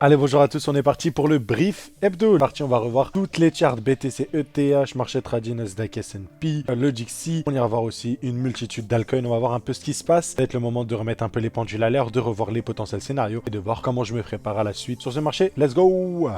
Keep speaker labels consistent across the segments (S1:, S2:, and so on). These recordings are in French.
S1: Allez, bonjour à tous, on est parti pour le brief hebdo. Parti, on va revoir toutes les charts BTC, ETH, marché trading, Nasdaq, S&P, le GXC. On ira voir aussi une multitude d'altcoins. On va voir un peu ce qui se passe. Ça va être le moment de remettre un peu les pendules à l'heure, de revoir les potentiels scénarios et de voir comment je me prépare à la suite sur ce marché. Let's go!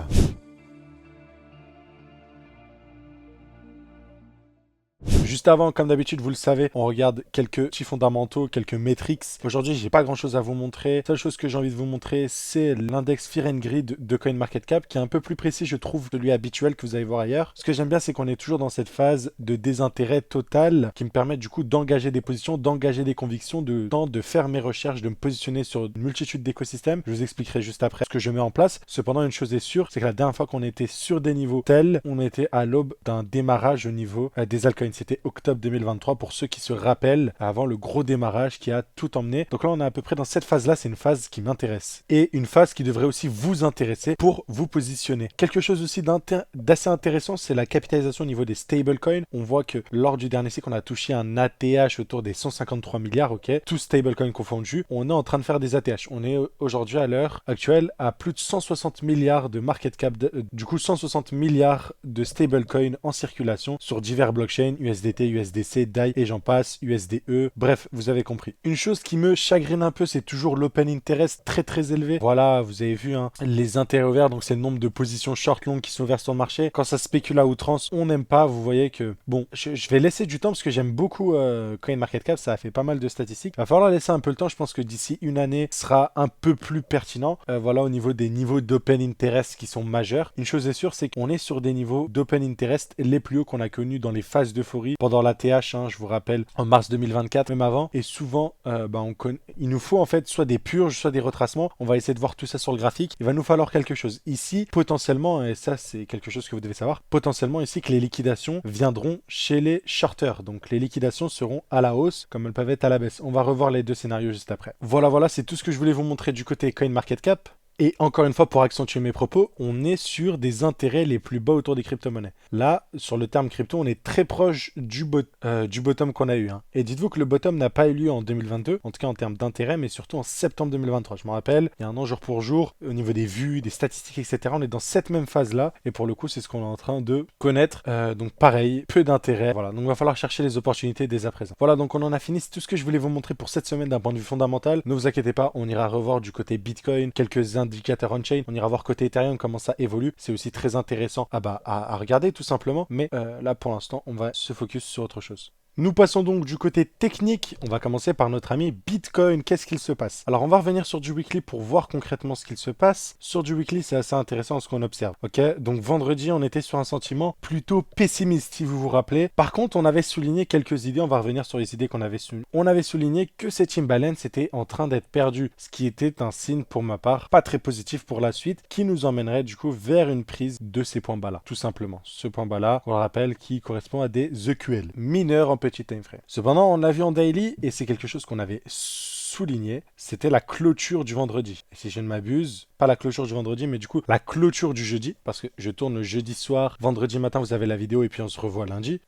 S1: Juste avant, comme d'habitude, vous le savez, on regarde quelques petits fondamentaux, quelques métriques. Aujourd'hui, j'ai pas grand chose à vous montrer. La seule chose que j'ai envie de vous montrer, c'est l'index Fear and Greed de CoinMarketCap, qui est un peu plus précis, je trouve, de lui habituel que vous allez voir ailleurs. Ce que j'aime bien, c'est qu'on est toujours dans cette phase de désintérêt total, qui me permet du coup d'engager des positions, d'engager des convictions, de faire mes recherches, de me positionner sur une multitude d'écosystèmes. Je vous expliquerai juste après ce que je mets en place. Cependant, une chose est sûre, c'est que la dernière fois qu'on était sur des niveaux tels, on était à l'aube d'un démarrage au niveau des altcoins. C'était octobre 2023 pour ceux qui se rappellent, avant le gros démarrage qui a tout emmené. Donc là, on est à peu près dans cette phase-là. C'est une phase qui m'intéresse. Et une phase qui devrait aussi vous intéresser pour vous positionner. Quelque chose aussi d'assez intéressant, c'est la capitalisation au niveau des stablecoins. On voit que lors du dernier cycle, on a touché un ATH autour des 153 milliards, ok, tous stablecoins confondus. On est en train de faire des ATH. On est aujourd'hui, à l'heure actuelle, à plus de 160 milliards de market cap, du coup 160 milliards de stablecoins en circulation sur divers blockchains, USDT, USDC, DAI et j'en passe, USDE. Bref, vous avez compris. Une chose qui me chagrine un peu, c'est toujours l'open interest très élevé. Voilà, vous avez vu, hein, les intérêts ouverts, donc c'est le nombre de positions short-long qui sont ouvertes sur le marché. Quand ça spécule à outrance, on n'aime pas. Vous voyez que, bon, je vais laisser du temps parce que j'aime beaucoup CoinMarketCap, ça a fait pas mal de statistiques. Il va falloir laisser un peu le temps. Je pense que d'ici une année, sera un peu plus pertinent. Voilà, au niveau des niveaux d'open interest qui sont majeurs. Une chose est sûre, c'est qu'on est sur des niveaux d'open interest les plus hauts qu'on a connus dans les phases d'euphorie pendant la TH, hein, je vous rappelle, en mars 2024, même avant. Et souvent, il nous faut en fait soit des purges, soit des retracements. On va essayer de voir tout ça sur le graphique. Il va nous falloir quelque chose. Ici, potentiellement, et ça c'est quelque chose que vous devez savoir, potentiellement ici que les liquidations viendront chez les shorters. Donc les liquidations seront à la hausse comme elles peuvent être à la baisse. On va revoir les deux scénarios juste après. Voilà, c'est tout ce que je voulais vous montrer du côté CoinMarketCap. Et encore une fois, pour accentuer mes propos, on est sur des intérêts les plus bas autour des crypto-monnaies. Là, sur le terme crypto, on est très proche du bottom qu'on a eu, hein. Et dites-vous que le bottom n'a pas eu lieu en 2022, en tout cas en termes d'intérêt, mais surtout en septembre 2023. Je me rappelle, il y a un an jour pour jour, au niveau des vues, des statistiques, etc. On est dans cette même phase-là. Et pour le coup, c'est ce qu'on est en train de connaître. Donc pareil, peu d'intérêt. Voilà, donc il va falloir chercher les opportunités dès à présent. Voilà, donc on en a fini. C'est tout ce que je voulais vous montrer pour cette semaine d'un point de vue fondamental. Ne vous inquiétez pas, on ira revoir du côté Bitcoin quelques indicateurs on-chain. On ira voir côté Ethereum comment ça évolue. C'est aussi très intéressant à regarder tout simplement. Mais là, pour l'instant, on va se focus sur autre chose. Nous passons donc du côté technique. On va commencer par notre ami Bitcoin. Qu'est-ce qu'il se passe? Alors, on va revenir sur du weekly pour voir concrètement ce qu'il se passe. Sur du weekly, c'est assez intéressant ce qu'on observe. Ok, donc vendredi, on était sur un sentiment plutôt pessimiste, si vous vous rappelez. Par contre, on avait souligné quelques idées. On va revenir sur les idées qu'on avait soulignées. On avait souligné que cette imbalance était en train d'être perdue, ce qui était un signe pour ma part pas très positif pour la suite, qui nous emmènerait du coup vers une prise de ces points bas là, tout simplement. Ce point bas là, on le rappelle, qui correspond à des EQL mineurs en petit time frame. Cependant, on l'a vu en daily et c'est quelque chose qu'on avait souligné, c'était la clôture du vendredi. Et si je ne m'abuse, pas la clôture du vendredi, mais du coup la clôture du jeudi, parce que je tourne le jeudi soir, vendredi matin vous avez la vidéo et puis on se revoit lundi.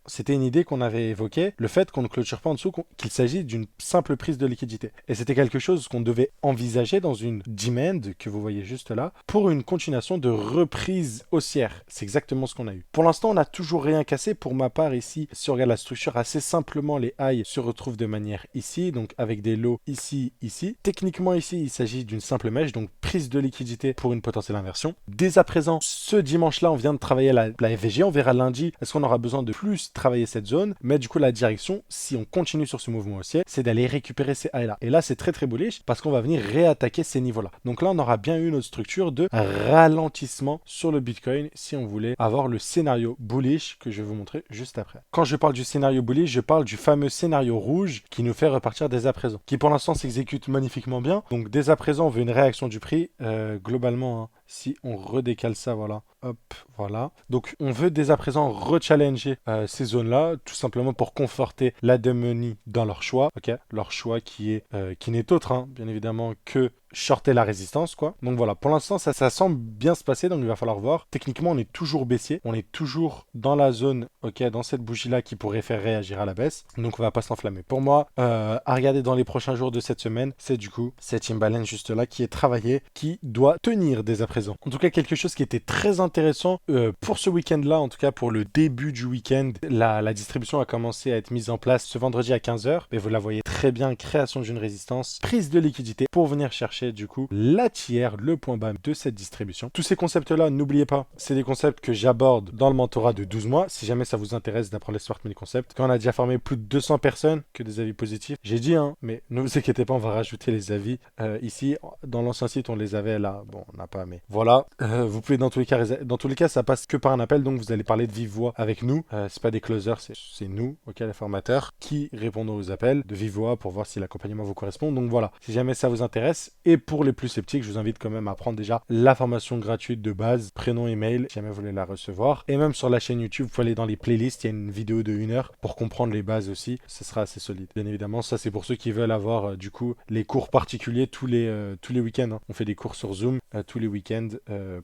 S1: C'était une idée qu'on avait évoquée, le fait qu'on ne clôture pas en dessous, qu'il s'agit d'une simple prise de liquidité. Et c'était quelque chose qu'on devait envisager dans une demand, que vous voyez juste là, pour une continuation de reprise haussière. C'est exactement ce qu'on a eu. Pour l'instant, on n'a toujours rien cassé. Pour ma part, ici, si on regarde la structure, assez simplement, les highs se retrouvent de manière ici, donc avec des lows ici, ici. Techniquement, ici, il s'agit d'une simple mèche, donc prise de liquidité pour une potentielle inversion. Dès à présent, ce dimanche-là, on vient de travailler la FVG. On verra lundi, est-ce qu'on aura besoin de plus travailler cette zone, mais du coup la direction, si on continue sur ce mouvement haussier, c'est d'aller récupérer ces highs là. Et là c'est très bullish parce qu'on va venir réattaquer ces niveaux là. Donc là on aura bien eu notre structure de ralentissement sur le Bitcoin si on voulait avoir le scénario bullish que je vais vous montrer juste après. Quand je parle du scénario bullish, je parle du fameux scénario rouge qui nous fait repartir dès à présent, qui pour l'instant s'exécute magnifiquement bien. Donc dès à présent on veut une réaction du prix globalement, hein. Si on redécale ça, voilà, hop, voilà. Donc on veut dès à présent rechallenger ces zones-là, tout simplement pour conforter la money dans leur choix, ok. Leur choix qui n'est autre, hein, bien évidemment, que shorter la résistance, quoi. Donc voilà, pour l'instant, ça semble bien se passer, donc il va falloir voir. Techniquement, on est toujours baissier, on est toujours dans la zone, ok, dans cette bougie-là qui pourrait faire réagir à la baisse, donc on va pas s'enflammer. Pour moi, à regarder dans les prochains jours de cette semaine, c'est du coup cette imbalance juste là qui est travaillée, qui doit tenir dès à présent. En tout cas, quelque chose qui était très intéressant pour ce week-end-là, en tout cas pour le début du week-end, la distribution a commencé à être mise en place ce vendredi à 15h, mais vous la voyez très bien, création d'une résistance, prise de liquidité pour venir chercher du coup la tiers, le point bas de cette distribution. Tous ces concepts-là, n'oubliez pas, c'est des concepts que j'aborde dans le mentorat de 12 mois, si jamais ça vous intéresse d'apprendre les Smart Money Concepts. Quand on a déjà formé plus de 200 personnes, que des avis positifs, j'ai dit, hein, mais ne vous inquiétez pas, on va rajouter les avis ici. Dans l'ancien site, on les avait là, bon, on n'a pas, mais voilà. Vous pouvez dans tous les cas, ça passe que par un appel, donc vous allez parler de vive voix avec nous. C'est pas des closers, c'est nous, ok, les formateurs, qui répondons aux appels de vive voix pour voir si l'accompagnement vous correspond. Donc voilà, si jamais ça vous intéresse, et pour les plus sceptiques, je vous invite quand même à prendre déjà la formation gratuite de base, prénom, email, si jamais vous voulez la recevoir. Et même sur la chaîne YouTube, vous pouvez aller dans les playlists, il y a une vidéo de 1 heure pour comprendre les bases aussi. Ce sera assez solide. Bien évidemment, ça c'est pour ceux qui veulent avoir du coup les cours particuliers tous les week-ends. Hein. On fait des cours sur Zoom tous les week-ends.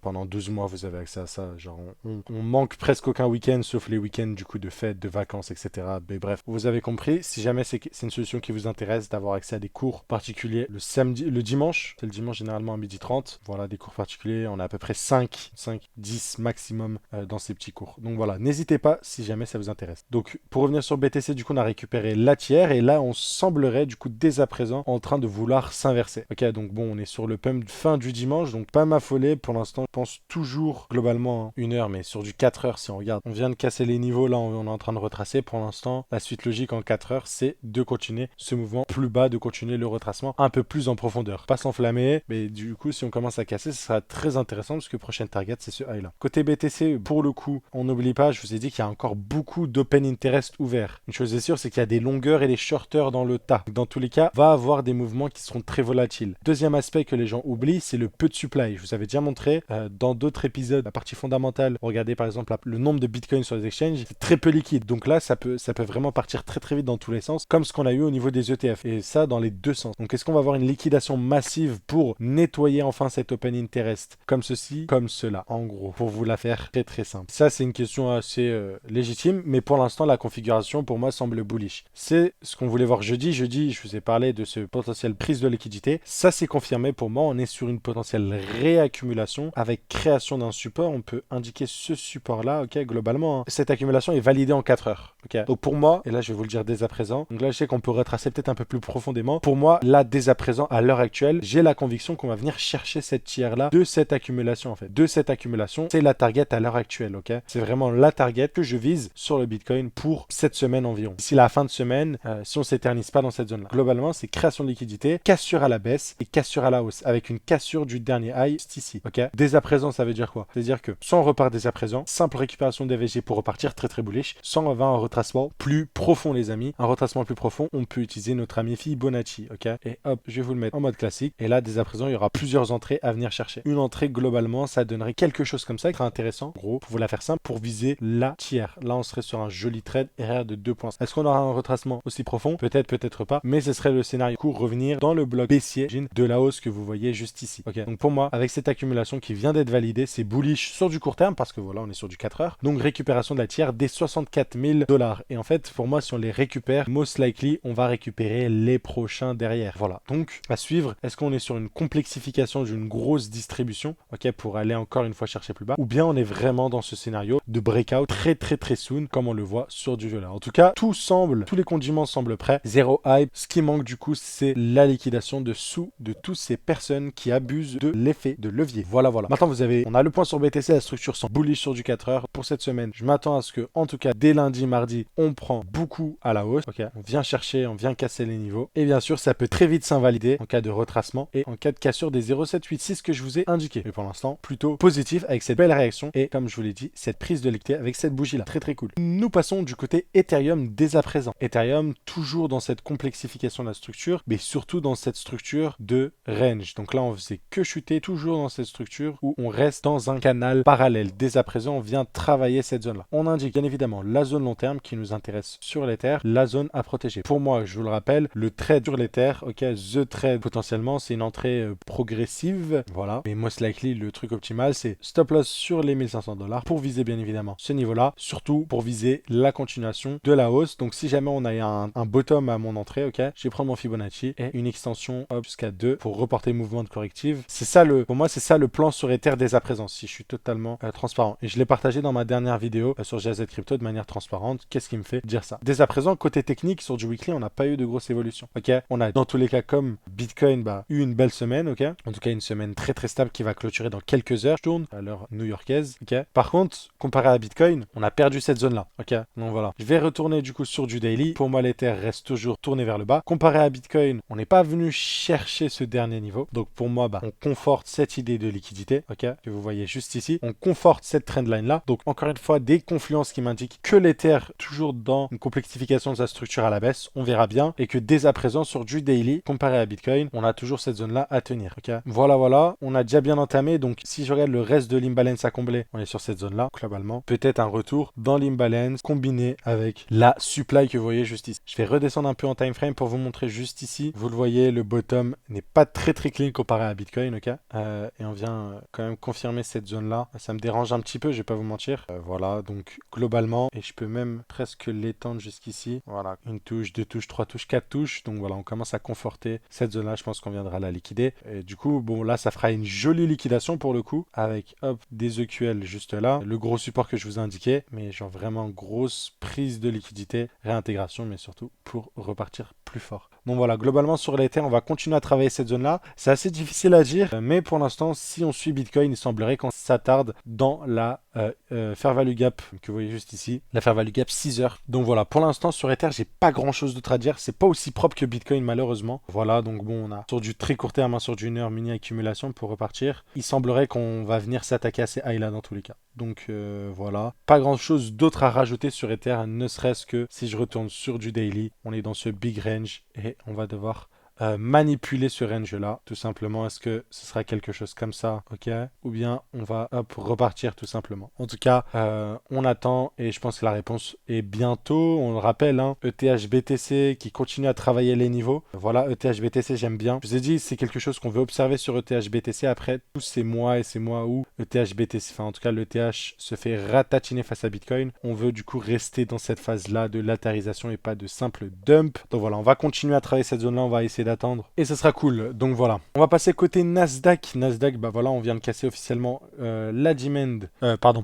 S1: Pendant 12 mois, vous avez accès à ça. Genre, on manque presque aucun week-end, sauf les week-ends du coup de fêtes, de vacances, etc. Mais bref, vous avez compris. Si jamais c'est une solution qui vous intéresse d'avoir accès à des cours particuliers le samedi, le dimanche, c'est le dimanche généralement à 12h30. Voilà, des cours particuliers. On a à peu près 5, 10 maximum dans ces petits cours. Donc voilà, n'hésitez pas si jamais ça vous intéresse. Donc pour revenir sur BTC, du coup, on a récupéré la tiers et là, on semblerait du coup dès à présent en train de vouloir s'inverser. Ok, donc bon, on est sur le pump fin du dimanche, donc pas m'affoler pour l'instant. Je pense toujours globalement 1 heure, mais sur du 4 heures si on regarde. On vient de casser les niveaux, là on est en train de retracer. Pour l'instant, la suite logique en 4 heures, c'est de continuer ce mouvement plus bas, de continuer le retracement un peu plus en profondeur. Pas s'enflammer, mais du coup, si on commence à casser, ce sera très intéressant parce que prochaine target, c'est ce high là. Côté BTC, pour le coup, on n'oublie pas, je vous ai dit qu'il y a encore beaucoup d'open interest ouverts. Une chose est sûre, c'est qu'il y a des longueurs et des shorters dans le tas. Dans tous les cas, va avoir des mouvements qui seront très volatiles. Deuxième aspect que les gens oublient, c'est le peu de supply. Je vous avais déjà montré dans d'autres épisodes, la partie fondamentale. Regardez par exemple le nombre de bitcoins sur les exchanges, c'est très peu liquide. Donc là, ça peut vraiment partir très très vite dans tous les sens, comme ce qu'on a eu au niveau des ETF. Et ça, dans les deux sens. Donc est-ce qu'on va avoir une liquidation massive pour nettoyer enfin cet open interest comme ceci, comme cela, en gros, pour vous la faire très très simple. Ça, c'est une question assez légitime, mais pour l'instant, la configuration pour moi semble bullish. C'est ce qu'on voulait voir jeudi. Jeudi, je vous ai parlé de ce potentiel prise de liquidité. Ça, c'est confirmé pour moi. On est sur une potentielle réaccumulation avec création d'un support. On peut indiquer ce support-là, ok, globalement. Hein. Cette accumulation est validée en 4 heures. Ok. Donc pour moi, et là, je vais vous le dire dès à présent. Donc là, je sais qu'on peut retracer peut-être un peu plus profondément. Pour moi, là, dès à présent, à l'heure actuelle, j'ai la conviction qu'on va venir chercher cette tiers-là de cette accumulation, en fait. De cette accumulation, c'est la target à l'heure actuelle, ok. C'est vraiment la target que je vise sur le Bitcoin pour cette semaine environ. D'ici la fin de semaine, si on s'éternise pas dans cette zone-là. Globalement, c'est création de liquidité, cassure à la baisse et cassure à la hausse, avec une cassure du dernier high ici, ok. Dès à présent, ça veut dire quoi? C'est-à-dire que soit on repart dès à présent, simple récupération des VG pour repartir très très bullish, soit on va un retracement plus profond, les amis. Un retracement plus profond, on peut utiliser notre ami Fibonacci, ok. Et hop, je vais vous le mettre en mode classique. Et là, dès à présent, il y aura plusieurs entrées à venir chercher. Une entrée, globalement, ça donnerait quelque chose comme ça, qui serait intéressant, en gros, pour vous la faire simple, pour viser la tiers. Là, on serait sur un joli trade RR de 2 points. Est-ce qu'on aura un retracement aussi profond? Peut-être, peut-être pas, mais ce serait le scénario court, revenir dans le bloc baissier de la hausse que vous voyez juste ici. Ok, donc pour moi, avec cette accumulation qui vient d'être validée, c'est bullish sur du court terme, parce que voilà, on est sur du 4 heures. Donc récupération de la tiers des 64 000 $. Et en fait, pour moi, si on les récupère, most likely, on va récupérer les prochains derrière. Voilà, donc à suivre. Est-ce qu'on est sur une complexification d'une grosse distribution, ok, pour aller encore une fois chercher plus bas, ou bien on est vraiment dans ce scénario de breakout très soon, comme on le voit sur du jeu là. En tout cas, tous les condiments semblent prêts. Zéro hype. Ce qui manque du coup, c'est la liquidation de toutes ces personnes qui abusent de l'effet de levier. Voilà. Maintenant, on a le point sur BTC, la structure sans bullish sur du 4 heures. Pour cette semaine, je m'attends à ce que, en tout cas, dès lundi, mardi, on prend beaucoup à la hausse. Ok, on vient chercher, on vient casser les niveaux. Et bien sûr, ça peut très vite s'invalider en cas de retracement et en cas de cassure des 0,786 que je vous ai indiqué. Mais pour l'instant, plutôt positif avec cette belle réaction et, comme je vous l'ai dit, cette prise de liquidité avec cette bougie là. Très cool. Nous passons du côté Ethereum dès à présent. Ethereum, toujours dans cette complexification de la structure, mais surtout dans cette structure de range. Donc là, on faisait que chuter, toujours dans cette structure où on reste dans un canal parallèle. Dès à présent, on vient travailler cette zone-là. On indique bien évidemment la zone long terme qui nous intéresse sur l'Ether, la zone à protéger. Pour moi, je vous le rappelle, le trade sur l'Ether, ok, the trade potentiellement, normalement c'est une entrée progressive, voilà. Mais most likely, le truc optimal, c'est stop loss sur les 1500 $ pour viser bien évidemment ce niveau-là, surtout pour viser la continuation de la hausse. Donc si jamais on a un bottom à mon entrée, ok, je vais prendre mon Fibonacci et une extension jusqu'à 2 pour reporter le mouvement de corrective. C'est ça pour moi, c'est ça le plan sur Ether dès à présent, si je suis totalement transparent. Et je l'ai partagé dans ma dernière vidéo sur GZ Crypto de manière transparente. Qu'est-ce qui me fait dire ça? Dès à présent, côté technique, sur du weekly, on n'a pas eu de grosse évolution. Ok, on a dans tous les cas, comme Bitcoin, eu une belle semaine, ok. En tout cas, une semaine très très stable qui va clôturer dans quelques heures. Je tourne à l'heure new-yorkaise, ok. Par contre, comparé à Bitcoin, on a perdu cette zone-là, ok. Donc voilà. Je vais retourner du coup sur du daily. Pour moi, l'Ether reste toujours tourné vers le bas. Comparé à Bitcoin, on n'est pas venu chercher ce dernier niveau. Donc pour moi, on conforte cette idée de liquidité, ok, que vous voyez juste ici. On conforte cette trendline-là. Donc encore une fois, des confluences qui m'indiquent que l'Ether, toujours dans une complexification de sa structure à la baisse, on verra bien, et que dès à présent, sur du daily, comparé à Bitcoin, on a toujours cette zone-là à tenir, ok. Voilà, on a déjà bien entamé. Donc si je regarde le reste de l'imbalance à combler, on est sur cette zone-là, globalement. Peut-être un retour dans l'imbalance combiné avec la supply que vous voyez juste ici. Je vais redescendre un peu en time frame pour vous montrer juste ici. Vous le voyez, le bottom n'est pas très clean comparé à Bitcoin, ok. Et on vient quand même confirmer cette zone-là. Ça me dérange un petit peu, je vais pas vous mentir. Voilà, donc globalement, et je peux même presque l'étendre jusqu'ici. Voilà, une touche, deux touches, trois touches, quatre touches. Donc voilà, on commence à conforter cette zone-là. Je pense qu'on viendra la liquider. Et du coup, bon, là, ça fera une jolie liquidation pour le coup, avec hop, des EQL juste là. Le gros support que je vous ai indiqué, mais genre vraiment grosse prise de liquidité, réintégration, mais surtout pour repartir plus fort. Donc voilà, globalement sur l'Ether, on va continuer à travailler cette zone-là. C'est assez difficile à dire, mais pour l'instant, si on suit Bitcoin, il semblerait qu'on s'attarde dans la fair value gap que vous voyez juste ici, la fair value gap 6 heures. Donc voilà, pour l'instant sur Ether, j'ai pas grand-chose d'autre à dire. C'est pas aussi propre que Bitcoin malheureusement. Voilà, donc bon, on a sur du très court terme, sur du 1 heure mini accumulation pour repartir. Il semblerait qu'on va venir s'attaquer à ces highs là dans tous les cas. Donc voilà, pas grand-chose d'autre à rajouter sur Ether, ne serait-ce que si je retourne sur du daily, on est dans ce big range et on va devoir manipuler ce range là tout simplement. Est-ce que ce sera quelque chose comme ça, ok, ou bien on va repartir tout simplement. En tout cas on attend et je pense que la réponse est bientôt. On le rappelle, ETH BTC qui continue à travailler les niveaux. Voilà, ETH BTC j'aime bien, je vous ai dit c'est quelque chose qu'on veut observer sur ETH BTC après tous ces mois et ces mois où ETH BTC, enfin en tout cas l'ETH se fait ratatiner face à Bitcoin. On veut du coup rester dans cette phase là de latérisation et pas de simple dump. Donc voilà, on va continuer à travailler cette zone là, on va essayer d'attendre et ce sera cool. Donc voilà, on va passer côté Nasdaq. Nasdaq, voilà, on vient de casser officiellement la demand,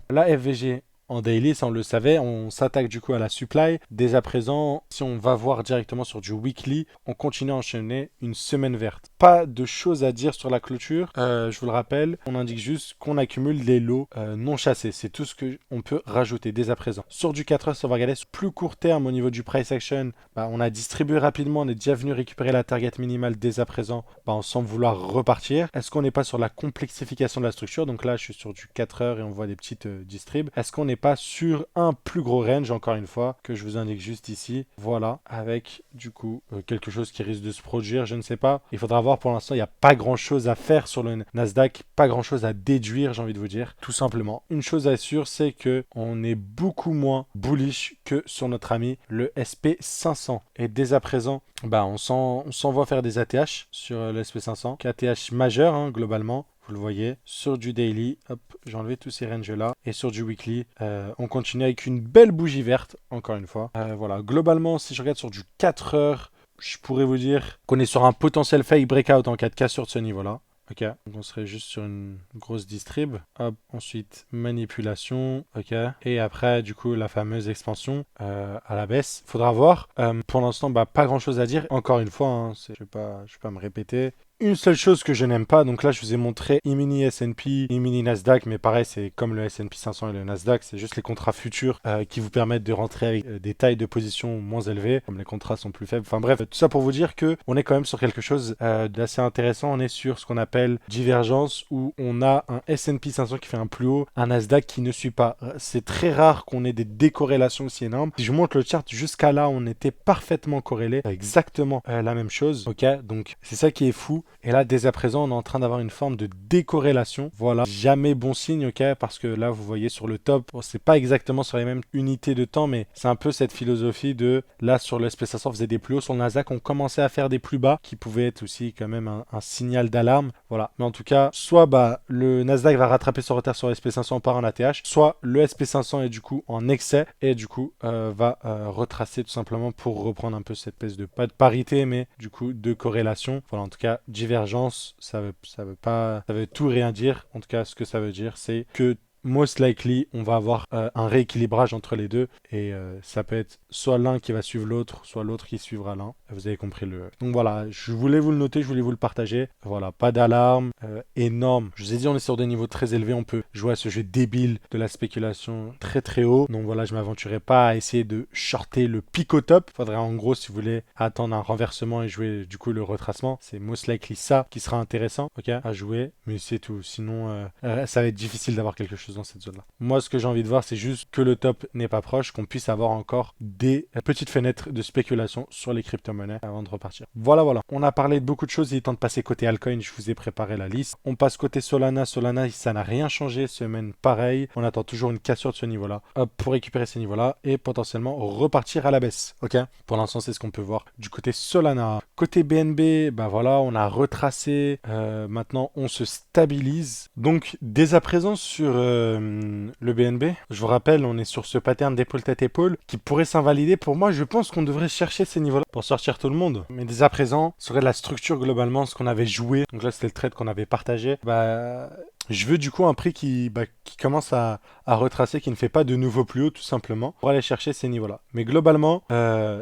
S1: la FVG en daily, ça on le savait. On s'attaque du coup à la supply. Dès à présent, si on va voir directement sur du weekly, on continue à enchaîner une semaine verte. Pas de choses à dire sur la clôture, je vous le rappelle. On indique juste qu'on accumule des lots non chassés. C'est tout ce qu'on peut rajouter dès à présent. Sur du 4 heures, ça va regarder sur plus court terme au niveau du price action. On a distribué rapidement, on est déjà venu récupérer la target minimale dès à présent, sans vouloir repartir. Est-ce qu'on n'est pas sur la complexification de la structure? Donc là, je suis sur du 4 heures et on voit des petites distribs. Est-ce qu'on n'est pas sur un plus gros range, encore une fois, que je vous indique juste ici? Voilà, avec du coup quelque chose qui risque de se produire, je ne sais pas. Il faudra voir. Pour l'instant, il n'y a pas grand chose à faire sur le Nasdaq, pas grand chose à déduire, j'ai envie de vous dire, tout simplement. Une chose à sûr, c'est que on est beaucoup moins bullish que sur notre ami le SP500. Et dès à présent, on s'envoie faire des ATH sur le SP500, ATH majeur globalement. Vous le voyez, sur du daily, hop, j'ai enlevé tous ces ranges-là. Et sur du weekly, on continue avec une belle bougie verte, encore une fois. Voilà, globalement, si je regarde sur du 4 heures, je pourrais vous dire qu'on est sur un potentiel fake breakout en 4K sur ce niveau-là. Ok, donc on serait juste sur une grosse distrib. Hop, ensuite manipulation, ok. Et après, du coup, la fameuse expansion à la baisse. Faudra voir. Pour l'instant, pas grand-chose à dire. Encore une fois, je vais pas me répéter. Une seule chose que je n'aime pas, donc là je vous ai montré E-mini S&P, E-mini Nasdaq, mais pareil c'est comme le S&P 500 et le Nasdaq, c'est juste les contrats futurs qui vous permettent de rentrer avec des tailles de position moins élevées, comme les contrats sont plus faibles. Enfin bref, tout ça pour vous dire que on est quand même sur quelque chose d'assez intéressant. On est sur ce qu'on appelle divergence, où on a un S&P 500 qui fait un plus haut, un Nasdaq qui ne suit pas. C'est très rare qu'on ait des décorrélations aussi énormes. Si je vous montre le chart, jusqu'à là on était parfaitement corrélés, exactement la même chose, ok. Donc c'est ça qui est fou. Et là, dès à présent, on est en train d'avoir une forme de décorrélation. Voilà, jamais bon signe, ok, parce que là, vous voyez sur le top, bon, c'est pas exactement sur les mêmes unités de temps, mais c'est un peu cette philosophie de, là, sur le SP500, on faisait des plus hauts, sur le Nasdaq, on commençait à faire des plus bas, qui pouvaient être aussi quand même un signal d'alarme. Voilà, mais en tout cas, soit le Nasdaq va rattraper son retard sur le SP500 par un ATH, soit le SP500 est du coup en excès, et du coup, va retracer tout simplement pour reprendre un peu cette espèce de, pas de parité, mais du coup, de corrélation. Voilà, en tout cas, divergence, ça veut tout rien dire. En tout cas, ce que ça veut dire, c'est que most likely, on va avoir un rééquilibrage entre les deux et ça peut être soit l'un qui va suivre l'autre, soit l'autre qui suivra l'un. Vous avez compris le... Donc voilà, je voulais vous le noter, je voulais vous le partager. Voilà, pas d'alarme, énorme. Je vous ai dit, on est sur des niveaux très élevés, on peut jouer à ce jeu débile de la spéculation très très haut. Donc voilà, je m'aventurerai pas à essayer de shorter le pic au top. Faudrait en gros, si vous voulez, attendre un renversement et jouer du coup le retracement. C'est most likely ça qui sera intéressant, ok, à jouer. Mais c'est tout. Sinon, ça va être difficile d'avoir quelque chose dans cette zone-là. Moi, ce que j'ai envie de voir, c'est juste que le top n'est pas proche, qu'on puisse avoir encore des petites fenêtres de spéculation sur les crypto-monnaies avant de repartir. Voilà, voilà. On a parlé de beaucoup de choses. Il est temps de passer côté altcoin. Je vous ai préparé la liste. On passe côté Solana. Solana, ça n'a rien changé. Semaine pareil. On attend toujours une cassure de ce niveau-là. Hop, pour récupérer ces niveaux-là et potentiellement repartir à la baisse. Ok. Pour l'instant, c'est ce qu'on peut voir du côté Solana. Côté BNB, bah voilà, on a retracé. Maintenant, on se stabilise. Donc, dès à présent sur le BNB. Je vous rappelle, on est sur ce pattern d'épaule tête épaule qui pourrait s'invalider. Pour moi, je pense qu'on devrait chercher ces niveaux-là pour sortir tout le monde. Mais dès à présent, ce serait la structure globalement, ce qu'on avait joué. Donc là, c'était le trade qu'on avait partagé. Je veux du coup un prix qui commence à retracer, qui ne fait pas de nouveau plus haut tout simplement, pour aller chercher ces niveaux-là. Mais globalement,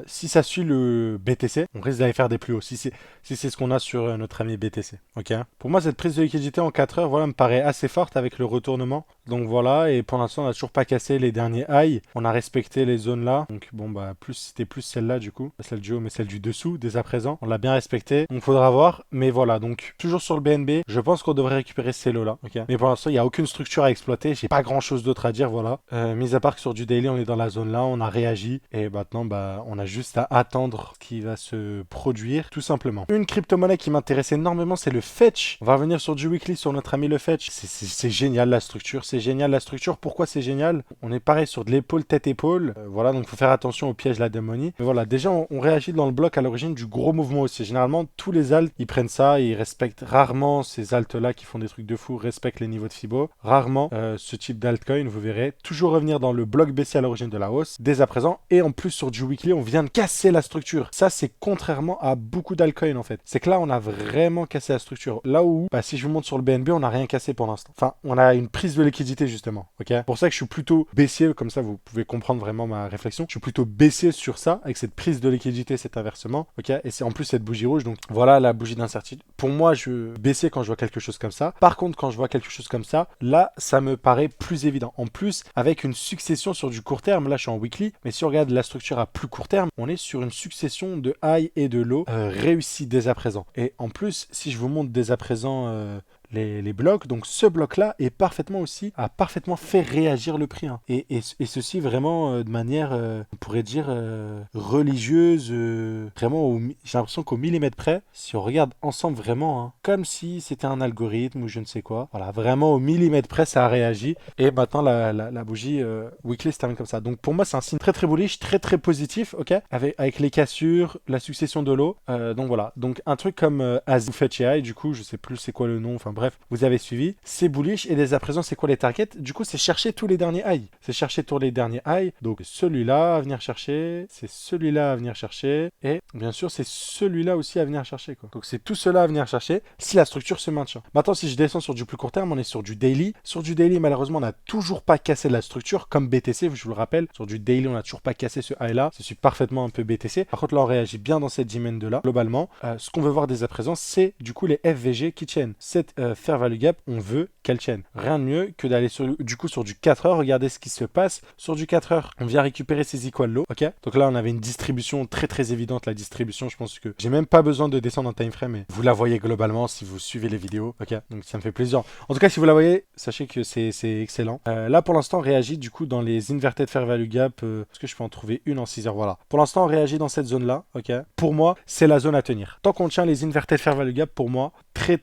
S1: si ça suit le BTC, on risque d'aller faire des plus hauts, si c'est ce qu'on a sur notre ami BTC. Ok. Pour moi, cette prise de liquidité en 4 heures, voilà, me paraît assez forte avec le retournement. Donc voilà, et pour l'instant, on n'a toujours pas cassé les derniers highs. On a respecté les zones là. Donc bon, c'était plus celle-là du coup, pas celle du haut, mais celle du dessous, dès à présent. On l'a bien respecté. Donc faudra voir. Mais voilà, donc toujours sur le BNB, je pense qu'on devrait récupérer ces lots là. Okay. Mais pour l'instant, il n'y a aucune structure à exploiter. J'ai pas grand chose d'autre à dire, voilà. Mis à part que sur du daily, on est dans la zone là, on a réagi. Et maintenant, on a juste à attendre ce qui va se produire, tout simplement. Une crypto-monnaie qui m'intéresse énormément, c'est le Fetch. On va revenir sur du weekly, sur notre ami le Fetch. C'est génial la structure, c'est génial la structure. Pourquoi c'est génial? On est pareil sur de l'épaule, tête-épaule. Voilà, donc il faut faire attention au piège de la démonie. Mais voilà, déjà, on réagit dans le bloc à l'origine du gros mouvement aussi. Généralement, tous les alts, ils prennent ça, ils respectent rarement ces alts-là qui font des trucs de fou, respectent les niveaux de Fibo. Rarement ce type d'altcoin, vous verrez, toujours revenir dans le bloc baissier à l'origine de la hausse, dès à présent. Et en plus, sur du weekly, on vient de casser la structure. Ça, c'est contrairement à beaucoup d'altcoins, en fait. C'est que là, on a vraiment cassé la structure. Là où, si je vous montre sur le BNB, on n'a rien cassé pour l'instant. Enfin, on a une prise de liquidité, justement. Ok. Pour ça que je suis plutôt baissier, comme ça, vous pouvez comprendre vraiment ma réflexion. Je suis plutôt baissier sur ça, avec cette prise de liquidité, cet inversement. Ok. Et c'est en plus cette bougie rouge. Donc, voilà la bougie d'incertitude. Pour moi, je baissier quand je vois quelque chose comme ça. Par contre, quand je vois quelque chose comme ça, là, ça me paraît plus évident. En plus, avec une succession sur du court terme, là, je suis en weekly, mais si on regarde la structure à plus court terme, on est sur une succession de high et de low réussis dès à présent. Et en plus, si je vous montre dès à présent les blocs, donc ce bloc-là a parfaitement fait réagir le prix. Hein. Et ceci vraiment de manière, on pourrait dire, religieuse, vraiment, j'ai l'impression qu'au millimètre près, si on regarde ensemble vraiment, hein, comme si c'était un algorithme ou je ne sais quoi, voilà, vraiment au millimètre près, ça a réagi. Et maintenant, la bougie weekly se termine comme ça. Donc pour moi, c'est un signe très très bullish, très très positif, ok, avec les cassures, la succession de l'eau. Donc voilà, donc un truc comme Fetch.ai, du coup, je sais plus c'est quoi le nom, enfin bref, vous avez suivi, c'est bullish et dès à présent c'est quoi les targets? Du coup c'est chercher tous les derniers highs, c'est chercher tous les derniers highs, donc celui-là à venir chercher, c'est celui-là à venir chercher et bien sûr c'est celui-là aussi à venir chercher quoi. Donc c'est tout cela à venir chercher si la structure se maintient. Maintenant si je descends sur du plus court terme, on est sur du daily. Sur du daily malheureusement on n'a toujours pas cassé la structure comme BTC, je vous le rappelle, sur du daily on n'a toujours pas cassé ce high là, je suis parfaitement un peu BTC. Par contre là on réagit bien dans cette dimension là. Globalement, ce qu'on veut voir dès à présent c'est du coup les FVG qui tiennent cette fair value gap, on veut qu'elle tienne. Rien de mieux que d'aller sur du 4 heures, regardez ce qui se passe sur du 4 heures. On vient récupérer ces equal low, ok? Donc là, on avait une distribution très évidente, la distribution, je pense que j'ai même pas besoin de descendre en time frame, mais vous la voyez globalement si vous suivez les vidéos, ok? Donc ça me fait plaisir. En tout cas, si vous la voyez, sachez que c'est excellent. Là, pour l'instant, on réagit du coup dans les inverted fair value gap. Est-ce que je peux en trouver une en 6 heures? Voilà. Pour l'instant, on réagit dans cette zone-là, ok? Pour moi, c'est la zone à tenir. Tant qu'on tient les inverted fair value gap, pour moi, très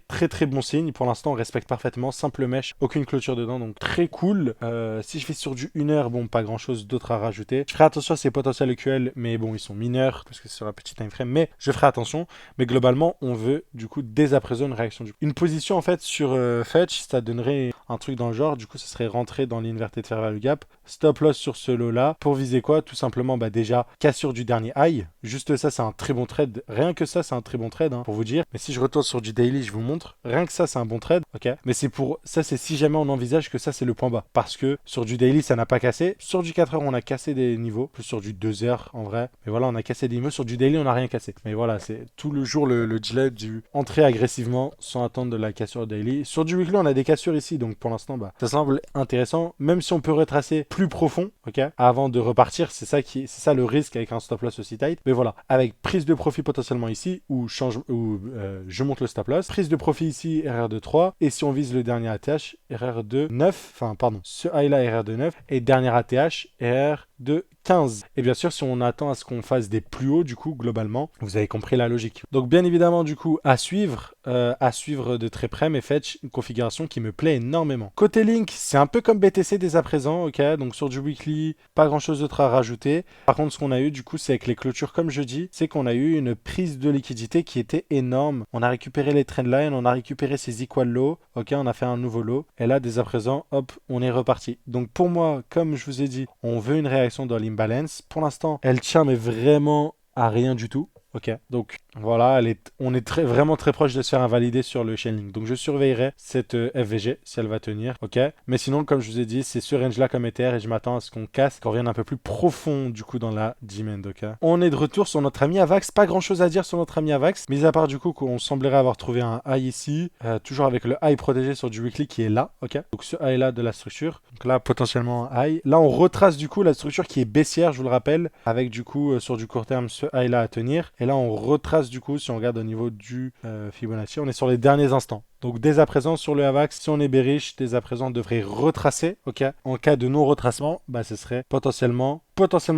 S1: bon signe. Pour l'instant, on respecte parfaitement. Simple mèche, aucune clôture dedans, donc très cool. Si je fais sur du 1 heure, bon, pas grand-chose d'autre à rajouter. Je ferai attention à ces potentiels EQL, mais bon, ils sont mineurs, parce que c'est sur la petite time frame, mais je ferai attention. Mais globalement, on veut, du coup, dès à présent, une réaction du coup. Une position, en fait, sur Fetch, ça donnerait un truc dans le genre, du coup, ça serait rentrer dans l'inverted fair value gap. Stop loss sur ce lot-là. Pour viser quoi? Tout simplement, bah déjà, cassure du dernier high. Juste ça, c'est un très bon trade. Rien que ça, c'est un très bon trade, hein, pour vous dire. Mais si je retourne sur du daily, je vous montre. Rien que ça, c'est un bon trade, ok? Mais c'est pour ça, c'est si jamais on envisage que ça, c'est le point bas. Parce que sur du daily, ça n'a pas cassé. Sur du 4 heures, on a cassé des niveaux. Plus sur du 2 heures, en vrai. Mais voilà, on a cassé des niveaux. Sur du daily, on n'a rien cassé. Mais voilà, c'est tout le jour le delay du entrer agressivement sans attendre de la cassure daily. Sur du weekly, on a des cassures ici. Donc pour l'instant, bah, ça semble intéressant. Même si on peut retracer plus profond, ok, avant de repartir. C'est ça le risque avec un stop loss aussi tight. Mais voilà, avec prise de profit potentiellement ici, ou je monte le stop loss. Prise de profit ici, RR de 3. Et si on vise le dernier ATH, RR de 9. Enfin, pardon, ce high là, RR de 9. Et dernier ATH, RR de 15. Et bien sûr, si on attend à ce qu'on fasse des plus hauts, du coup, globalement, vous avez compris la logique. Donc, bien évidemment, du coup, à suivre de très près, mais Fetch, une configuration qui me plaît énormément. Côté Link, c'est un peu comme BTC dès à présent, ok? Donc, sur du weekly, pas grand chose d'autre à rajouter. Par contre, ce qu'on a eu, du coup, c'est avec les clôtures, comme je dis, c'est qu'on a eu une prise de liquidité qui était énorme. On a récupéré les trendlines, on a récupéré ces equal low, ok? On a fait un nouveau low. Et là, dès à présent, hop, on est reparti. Donc, pour moi, comme je vous ai dit, on veut une réaction dans l'imbalance. Pour l'instant, elle tient, mais vraiment à rien du tout. Ok, donc voilà, on est vraiment très proche de se faire invalider sur le Chainlink. Donc je surveillerai cette FVG si elle va tenir, ok. Mais sinon, comme je vous ai dit, c'est ce range-là comme Ether et je m'attends à ce qu'on casse, qu'on revienne un peu plus profond du coup dans la demand, ok. On est de retour sur notre ami Avax, pas grand-chose à dire sur notre ami Avax, mis à part du coup qu'on semblerait avoir trouvé un high ici, toujours avec le high protégé sur du weekly qui est là, ok. Donc ce high-là de la structure, donc là potentiellement un high. Là on retrace du coup la structure qui est baissière, je vous le rappelle, avec du coup sur du court terme ce high-là à tenir. Et là, on retrace du coup, si on regarde au niveau du Fibonacci, on est sur les derniers instants. Donc dès à présent, sur le AVAX, si on est bearish, dès à présent, on devrait retracer, ok. En cas de non-retracement, bah, ce serait potentiellement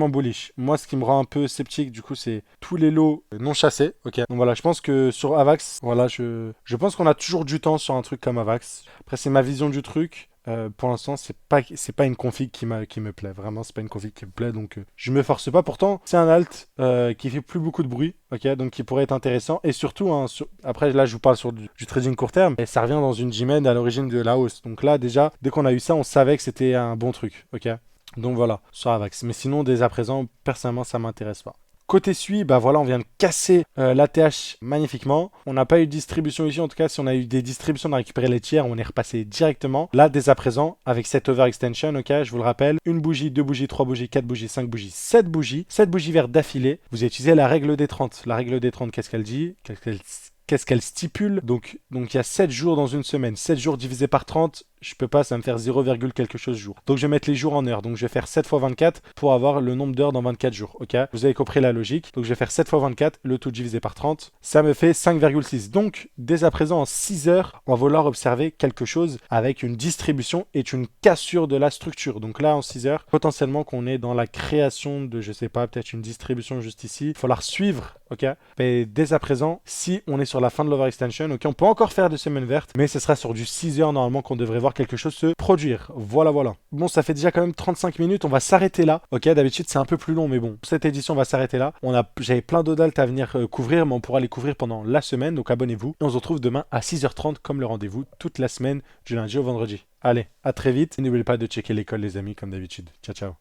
S1: bullish. Moi, ce qui me rend un peu sceptique, du coup, c'est tous les lots non chassés, ok. Donc voilà, je pense que sur AVAX, voilà, je pense qu'on a toujours du temps sur un truc comme AVAX. Après, c'est ma vision du truc. Pour l'instant, c'est pas une config qui me plaît. Vraiment, c'est pas une config qui me plaît, donc je me force pas. Pourtant, c'est un alt qui fait plus beaucoup de bruit, ok, donc qui pourrait être intéressant. Et surtout, hein, après là, je vous parle sur du trading court terme, et ça revient dans une Gmed à l'origine de la hausse. Donc là, déjà, dès qu'on a eu ça, on savait que c'était un bon truc, ok. Donc voilà, sur AVAX. Mais sinon, dès à présent, personnellement, ça m'intéresse pas. Côté SUI, bah voilà, on vient de casser l'ATH magnifiquement. On n'a pas eu de distribution ici, en tout cas, si on a eu des distributions, on a récupéré les tiers, on est repassé directement. Là, dès à présent, avec cette overextension, ok, je vous le rappelle, une bougie, deux bougies, trois bougies, quatre bougies, cinq bougies, sept bougies vertes d'affilée. Vous utilisez la règle des 30. La règle des 30, qu'est-ce qu'elle dit? Qu'est-ce qu'elle stipule? Donc il y a 7 jours dans une semaine. 7 jours divisé par 30, je peux pas, ça va me faire 0, quelque chose jours. Donc je vais mettre les jours en heures. Donc je vais faire 7 fois 24 pour avoir le nombre d'heures dans 24 jours. Ok, vous avez compris la logique. Donc je vais faire 7 fois 24, le tout divisé par 30. Ça me fait 5,6. Donc dès à présent, en 6 heures, on va vouloir observer quelque chose avec une distribution et une cassure de la structure. Donc là, en 6 heures, potentiellement qu'on est dans la création de, je sais pas, peut-être une distribution juste ici. Il va falloir suivre, ok. Mais dès à présent, si on est sur la fin de l'overextension, ok, on peut encore faire des semaines vertes, mais ce sera sur du 6 heures normalement qu'on devrait voir quelque chose se produire. Voilà. Bon, ça fait déjà quand même 35 minutes, on va s'arrêter là. Ok, d'habitude c'est un peu plus long, mais bon, cette édition on va s'arrêter là. J'avais plein d'odaltes à venir couvrir, mais on pourra les couvrir pendant la semaine, donc abonnez-vous. Et on se retrouve demain à 6h30 comme le rendez-vous, toute la semaine, du lundi au vendredi. Allez, à très vite. Et n'oubliez pas de checker l'école les amis, comme d'habitude. Ciao.